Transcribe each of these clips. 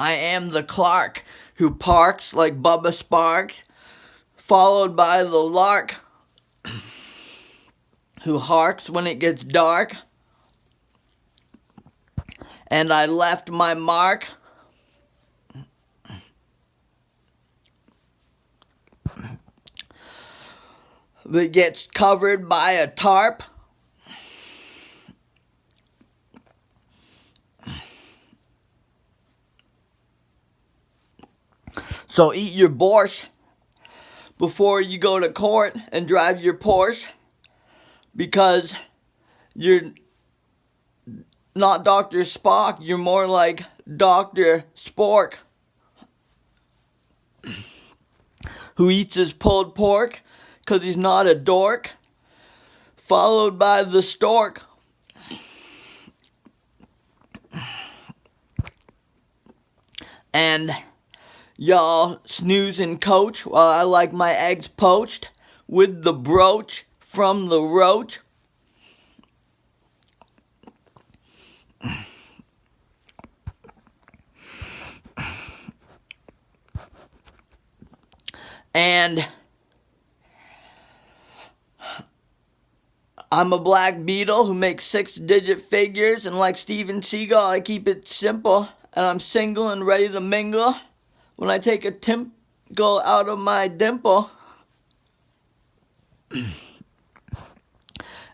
I am the Clark who parks like Bubba Spark, followed by the lark who harks when it gets dark. And I left my mark. That gets covered by a tarp. So eat your borscht before you go to court and drive your Porsche, because you're not Dr. Spock, you're more like Dr. Spork, who eats his pulled pork because he's not a dork, followed by the stork. And y'all snooze and coach while I like my eggs poached with the brooch from the roach. And I'm a black beetle who makes 6-digit figures, and like Steven Seagal, I keep it simple, and I'm single and ready to mingle when I take a tinkle out of my dimple. And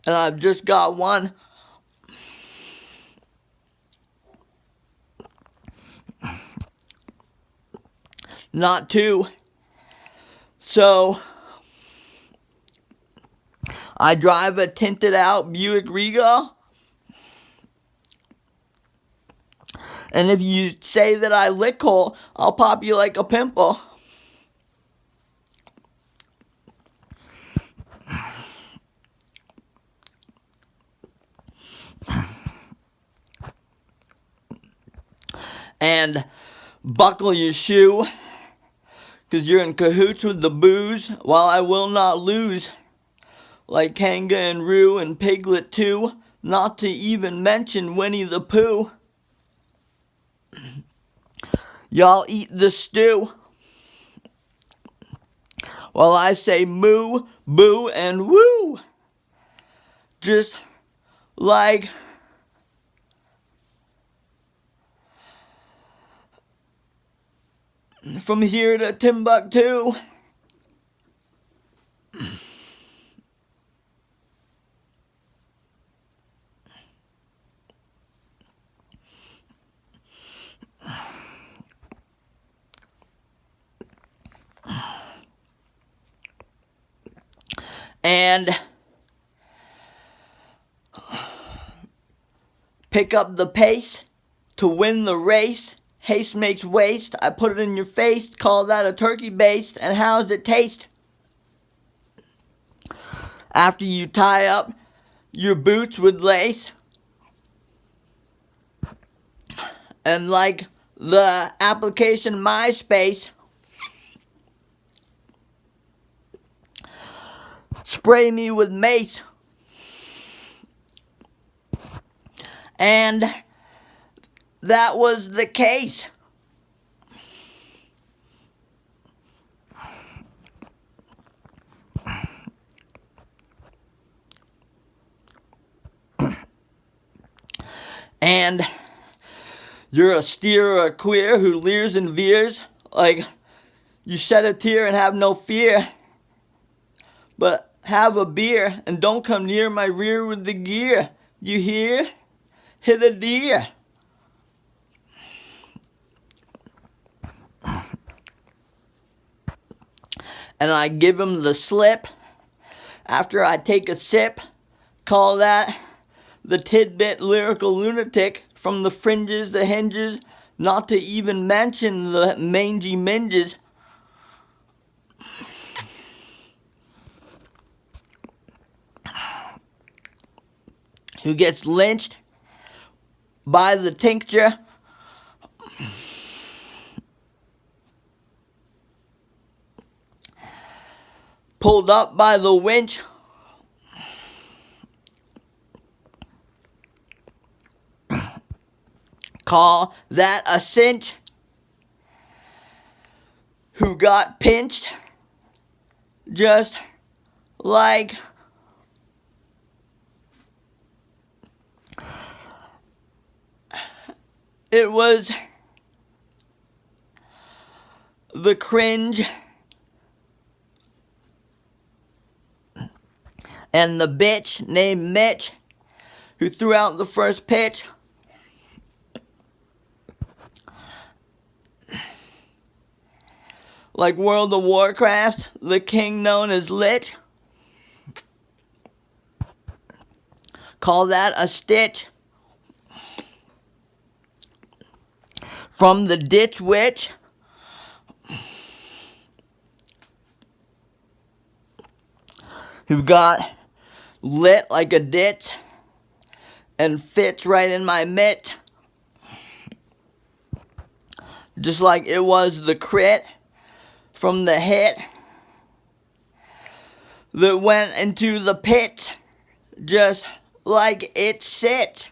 I've just got one. Not two. So I drive a tinted out Buick Regal. And if you say that I lick hole, I'll pop you like a pimple. And buckle your shoe, 'cause you're in cahoots with the booze, while I will not lose. Like Kanga and Roo and Piglet too, not to even mention Winnie the Pooh. Y'all eat the stew, while I say moo, boo, and woo. Just like from here to Timbuktu. And pick up the pace to win the race. Haste makes waste. I put it in your face. Call that a turkey baste. And how does it taste? After you tie up your boots with lace. And like the application MySpace, spray me with mace. And that was the case. And you're a steer or a queer who leers and veers like you shed a tear and have no fear. But have a beer and don't come near my rear with the gear. You hear? Hit a deer. And I give him the slip after I take a sip. Call that the tidbit lyrical lunatic from the fringes, the hinges, not to even mention the mangy minges. Who gets lynched by the tincture. Pulled up by the winch. Call that a cinch. who got pinched just like it was the cringe and the bitch named Mitch who threw out the first pitch. Like World of Warcraft, the king known as Lich. Call that a stitch. From the Ditch Witch. Who got lit like a ditch and fits right in my mitt. Just like it was the crit from the hit that went into the pit just like it sit.